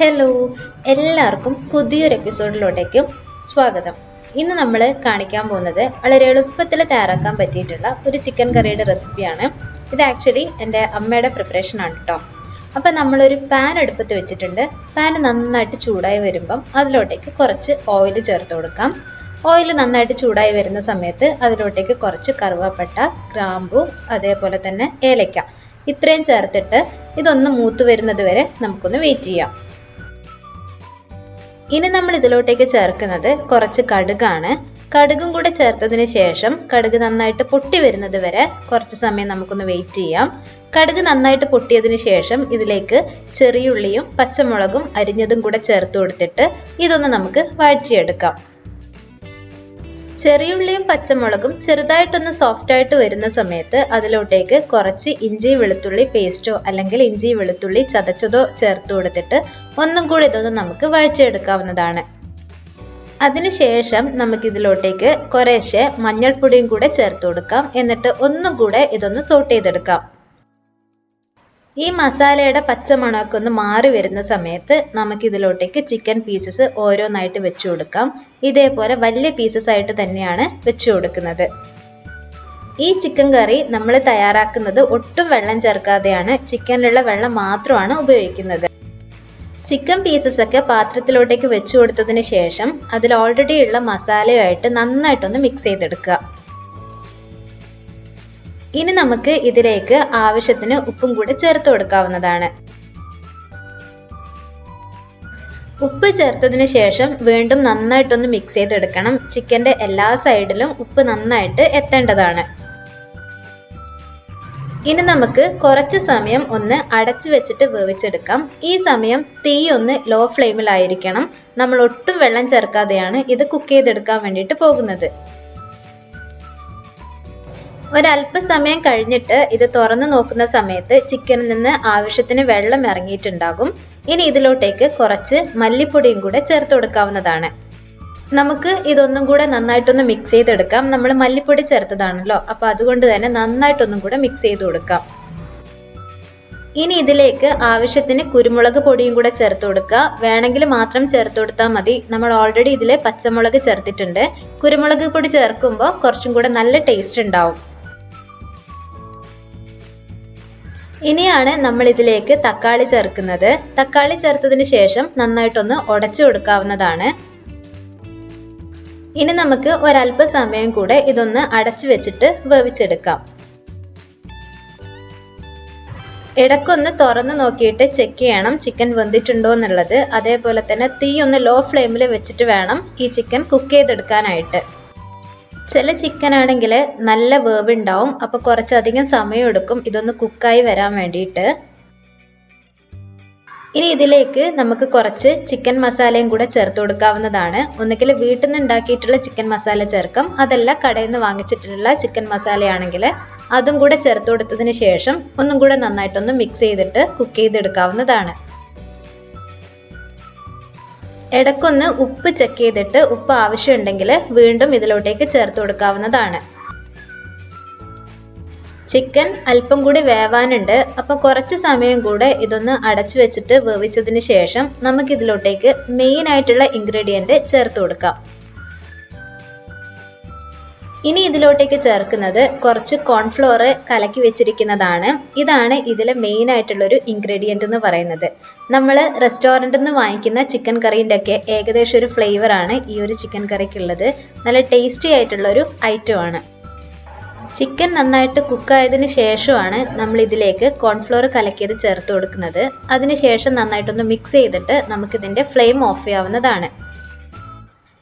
Hello, എല്ലാവർക്കും പുതിയൊരു എപ്പിസോഡിലോട്ടേക്കും സ്വാഗതം. ഇന്ന് നമ്മൾ കാണിക്കാൻ പോകുന്നത് വളരെ എളുപ്പത്തിൽ തയ്യാറാക്കാൻ പറ്റിയിട്ടുള്ള ഒരു ചിക്കൻ കറിയുടെ റെസിപ്പിയാണ്. ഇത് ആക്ച്വലി എൻ്റെ അമ്മയുടെ പ്രിപ്പറേഷൻ ആണ് കേട്ടോ. അപ്പം നമ്മളൊരു പാൻ അടുപ്പത്ത് വെച്ചിട്ടുണ്ട്. പാൻ നന്നായിട്ട് ചൂടായി വരുമ്പം അതിലോട്ടേക്ക് കുറച്ച് ഓയിൽ ചേർത്ത് കൊടുക്കാം. ഓയിൽ നന്നായിട്ട് ചൂടായി വരുന്ന സമയത്ത് അതിലോട്ടേക്ക് കുറച്ച് കറുവപ്പട്ട, ഗ്രാമ്പു, അതേപോലെ തന്നെ ഏലക്ക ഇത്രയും ചേർത്തിട്ട് ഇതൊന്ന് മൂത്ത് വരുന്നത് വരെ നമുക്കൊന്ന് വെയിറ്റ് ചെയ്യാം. ഇനി നമ്മൾ ഇതിലോട്ടേക്ക് ചേർക്കുന്നത് കുറച്ച് കടുകാണ്. കടുകും കൂടെ ചേർത്തതിന് ശേഷം കടുക് നന്നായിട്ട് പൊട്ടി വരുന്നത് വരെ കുറച്ച് സമയം നമുക്കൊന്ന് വെയിറ്റ് ചെയ്യാം. കടുക് നന്നായിട്ട് പൊട്ടിയതിന് ശേഷം ഇതിലേക്ക് ചെറിയുള്ളിയും പച്ചമുളകും അരിഞ്ഞതും കൂടെ ചേർത്ത് കൊടുത്തിട്ട് ഇതൊന്ന് നമുക്ക് വഴറ്റിയെടുക്കാം. ചെറിയുള്ളിയും പച്ചമുളകും ചെറുതായിട്ടൊന്ന് സോഫ്റ്റ് ആയിട്ട് വരുന്ന സമയത്ത് അതിലോട്ടേക്ക് കുറച്ച് ഇഞ്ചി വെളുത്തുള്ളി പേസ്റ്റോ അല്ലെങ്കിൽ ഇഞ്ചി വെളുത്തുള്ളി ചതച്ചതോ ചേർത്ത് കൊടുത്തിട്ട് ഒന്നും കൂടി ഇതൊന്ന് നമുക്ക് വഴറ്റിയെടുക്കാവുന്നതാണ്. അതിനുശേഷം നമുക്ക് ഇതിലോട്ടേക്ക് കുറേശ്ശെ മഞ്ഞൾപ്പൊടിയും കൂടെ ചേർത്ത് കൊടുക്കാം. എന്നിട്ട് ഒന്നും കൂടെ ഇതൊന്ന് സോട്ട് ചെയ്തെടുക്കാം. ഈ മസാലയുടെ പച്ചമണമൊക്കെ ഒന്ന് മാറി വരുന്ന സമയത്ത് നമുക്ക് ഇതിലോട്ടേക്ക് ചിക്കൻ പീസസ് ഓരോന്നായിട്ട് വെച്ചു കൊടുക്കാം. ഇതേപോലെ വലിയ പീസസ് ആയിട്ട് തന്നെയാണ് വെച്ചു കൊടുക്കുന്നത്. ഈ ചിക്കൻ കറി നമ്മൾ തയ്യാറാക്കുന്നത് ഒട്ടും വെള്ളം ചേർക്കാതെയാണ്. ചിക്കനിലുള്ള വെള്ളം മാത്രമാണ് ഉപയോഗിക്കുന്നത്. ചിക്കൻ പീസസ് ഒക്കെ പാത്രത്തിലോട്ടേക്ക് വെച്ചു കൊടുത്തതിന് ശേഷം അതിൽ ഓൾറെഡി ഉള്ള മസാലയുമായിട്ട് നന്നായിട്ടൊന്ന് മിക്സ് ചെയ്തെടുക്കുക. ഇനി നമുക്ക് ഇതിലേക്ക് ആവശ്യത്തിന് ഉപ്പും കൂടെ ചേർത്ത് കൊടുക്കാവുന്നതാണ്. ഉപ്പ് ചേർത്തതിന് ശേഷം വീണ്ടും നന്നായിട്ടൊന്ന് മിക്സ് ചെയ്തെടുക്കണം. ചിക്കൻ്റെ എല്ലാ സൈഡിലും ഉപ്പ് നന്നായിട്ട് എത്തേണ്ടതാണ്. ഇനി നമുക്ക് കുറച്ച് സമയം ഒന്ന് അടച്ചു വെച്ചിട്ട് വേവിച്ചെടുക്കാം. ഈ സമയം തീ ഒന്ന് ലോ ഫ്ലെയിമിലായിരിക്കണം. നമ്മൾ ഒട്ടും വെള്ളം ചേർക്കാതെയാണ് ഇത് കുക്ക് ചെയ്തെടുക്കാൻ വേണ്ടിയിട്ട് പോകുന്നത്. ഒരല്പസമയം കഴിഞ്ഞിട്ട് ഇത് തുറന്നു നോക്കുന്ന സമയത്ത് ചിക്കനിൽ നിന്ന് ആവശ്യത്തിന് വെള്ളം ഇറങ്ങിയിട്ടുണ്ടാകും. ഇനി ഇതിലോട്ടേക്ക് കുറച്ച് മല്ലിപ്പൊടിയും കൂടെ ചേർത്ത് കൊടുക്കാവുന്നതാണ്. നമുക്ക് ഇതൊന്നും കൂടെ നന്നായിട്ടൊന്ന് മിക്സ് ചെയ്തെടുക്കാം. നമ്മൾ മല്ലിപ്പൊടി ചേർത്തതാണല്ലോ, അപ്പൊ അതുകൊണ്ട് തന്നെ നന്നായിട്ടൊന്നും കൂടെ മിക്സ് ചെയ്ത് കൊടുക്കാം. ഇനി ഇതിലേക്ക് ആവശ്യത്തിന് കുരുമുളക് പൊടിയും കൂടെ ചേർത്ത് കൊടുക്കുക. വേണമെങ്കിൽ മാത്രം ചേർത്ത് കൊടുത്താൽ മതി. നമ്മൾ ഓൾറെഡി ഇതിൽ പച്ചമുളക് ചേർത്തിട്ടുണ്ട്. കുരുമുളക് പൊടി ചേർക്കുമ്പോൾ കുറച്ചും കൂടെ നല്ല ടേസ്റ്റ് ഉണ്ടാവും. ഇനിയാണ് നമ്മൾ ഇതിലേക്ക് തക്കാളി ചേർക്കുന്നത്. തക്കാളി ചേർത്തതിന് ശേഷം നന്നായിട്ടൊന്ന് ഉടച്ചു കൊടുക്കാവുന്നതാണ്. ഇനി നമുക്ക് ഒരല്പസമയം കൂടെ ഇതൊന്ന് അടച്ചു വെച്ചിട്ട് വേവിച്ചെടുക്കാം. ഇടയ്ക്കൊന്ന് തുറന്നു നോക്കിയിട്ട് ചെക്ക് ചെയ്യണം ചിക്കൻ വെന്തിട്ടുണ്ടോ എന്നുള്ളത്. അതേപോലെ തന്നെ തീ ഒന്ന് ലോ ഫ്ലെയിമിൽ വെച്ചിട്ട് വേണം ഈ ചിക്കൻ കുക്ക് ചെയ്തെടുക്കാനായിട്ട്. ചില ചിക്കൻ ആണെങ്കിൽ നല്ല വേവ് ഉണ്ടാവും, അപ്പൊ കുറച്ചധികം സമയം എടുക്കും ഇതൊന്ന് കുക്കായി വരാൻ വേണ്ടിയിട്ട്. ഇനി ഇതിലേക്ക് നമുക്ക് കുറച്ച് ചിക്കൻ മസാലയും കൂടെ ചേർത്ത് കൊടുക്കാവുന്നതാണ്. ഒന്നുകിൽ വീട്ടിൽ നിന്ന് ഉണ്ടാക്കിയിട്ടുള്ള ചിക്കൻ മസാല ചേർക്കാം, അതല്ല കടയിൽ നിന്ന് വാങ്ങിച്ചിട്ടുള്ള ചിക്കൻ മസാലയാണെങ്കിൽ അതും കൂടെ ചേർത്ത് കൊടുത്തതിന് ശേഷം ഒന്നും കൂടെ നന്നായിട്ടൊന്ന് മിക്സ് ചെയ്തിട്ട് കുക്ക് ചെയ്തെടുക്കാവുന്നതാണ്. ഇടയ്ക്കൊന്ന് ഉപ്പ് ചെക്ക് ചെയ്തിട്ട് ഉപ്പ് ആവശ്യമുണ്ടെങ്കിൽ വീണ്ടും ഇതിലോട്ടേക്ക് ചേർത്ത് കൊടുക്കാവുന്നതാണ്. ചിക്കൻ അല്പം കൂടി വേവാനുണ്ട്, അപ്പൊ കുറച്ച് സമയം കൂടെ ഇതൊന്ന് അടച്ചു വെച്ചിട്ട് വേവിച്ചതിന് ശേഷം നമുക്ക് ഇതിലോട്ടേക്ക് മെയിൻ ആയിട്ടുള്ള ഇൻഗ്രീഡിയന്റ് ചേർത്ത് കൊടുക്കാം. ഇനി ഇതിലോട്ടേക്ക് ചേർക്കുന്നത് കുറച്ച് കോൺഫ്ലോർ കലക്കി വെച്ചിരിക്കുന്നതാണ്. ഇതാണ് ഇതിലെ മെയിൻ ആയിട്ടുള്ളൊരു ഇൻഗ്രീഡിയന്റ് എന്ന് പറയുന്നത്. നമ്മൾ റെസ്റ്റോറൻറ്റിൽ നിന്ന് വാങ്ങിക്കുന്ന ചിക്കൻ കറീൻ്റെ ഒക്കെ ഏകദേശം ഒരു ഫ്ലേവർ ആണ് ഈ ഒരു ചിക്കൻ കറിക്കുള്ളത്. നല്ല ടേസ്റ്റി ആയിട്ടുള്ളൊരു ഐറ്റം ആണ്. ചിക്കൻ നന്നായിട്ട് കുക്കായതിനു ശേഷമാണ് നമ്മൾ ഇതിലേക്ക് കോൺഫ്ലോർ കലക്കിയത് ചേർത്ത് കൊടുക്കുന്നത്. അതിനുശേഷം നന്നായിട്ടൊന്ന് മിക്സ് ചെയ്തിട്ട് നമുക്കിതിൻ്റെ ഫ്ലെയിം ഓഫ് ചെയ്യാവുന്നതാണ്.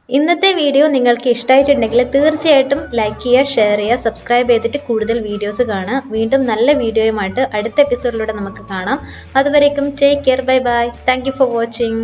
ഇന്നത്തെ വീഡിയോ നിങ്ങൾക്ക് ഇഷ്ടമായിട്ടുണ്ടെങ്കിൽ തീർച്ചയായിട്ടും ലൈക്ക് ചെയ്യുക, ഷെയർ ചെയ്യുക, സബ്സ്ക്രൈബ് ചെയ്തിട്ട് കൂടുതൽ വീഡിയോസ് കാണുക. വീണ്ടും നല്ല വീഡിയോയുമായിട്ട് അടുത്ത എപ്പിസോഡിലൂടെ നമുക്ക് കാണാം. അതുവരേക്കും take care, bye bye. Thank you for watching.